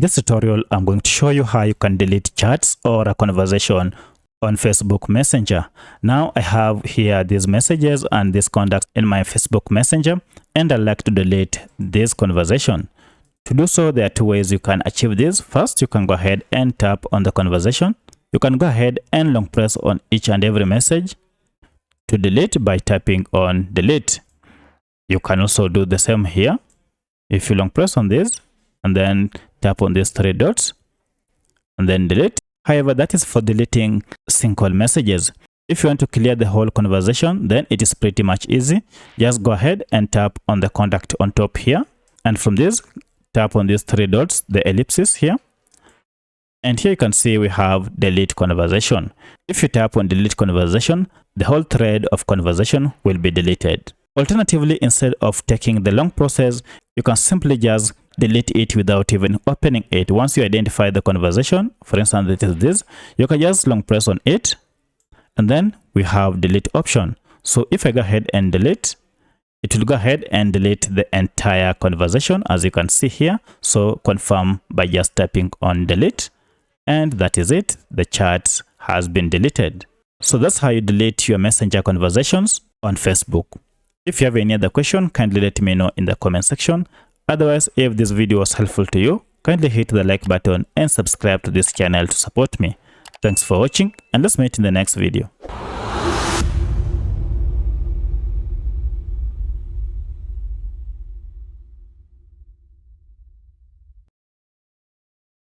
In this tutorial, I'm going to show you how you can delete chats or a conversation on Facebook Messenger. Now I have here these messages and this contact in my Facebook Messenger, and I'd like to delete this conversation. To do so, there are two ways you can achieve this. First, you can go ahead and tap on the conversation. You can go ahead and long press on each and every message to delete by tapping on delete. You can also do the same here. If you long press on this and then tap on these three dots and then delete. However, that is for deleting single messages. If you want to clear the whole conversation, then it is pretty much easy. Just go ahead and tap on the contact on top here. And from this, tap on these three dots, the ellipses here. And here you can see we have delete conversation. If you tap on delete conversation, the whole thread of conversation will be deleted. Alternatively, instead of taking the long process, you can simply just delete it without even opening it. Once you identify the conversation, for instance, it is this, you can just long press on it, and then we have delete option. So if I go ahead and delete, it will go ahead and delete the entire conversation, as you can see here. So confirm by just tapping on delete, and that is it. The chat has been deleted. So that's how you delete your messenger conversations on Facebook. If you have any other question, kindly let me know in the comment section. Otherwise, if this video was helpful to you, kindly hit the like button and subscribe to this channel to support me. Thanks for watching, and let's meet in the next video.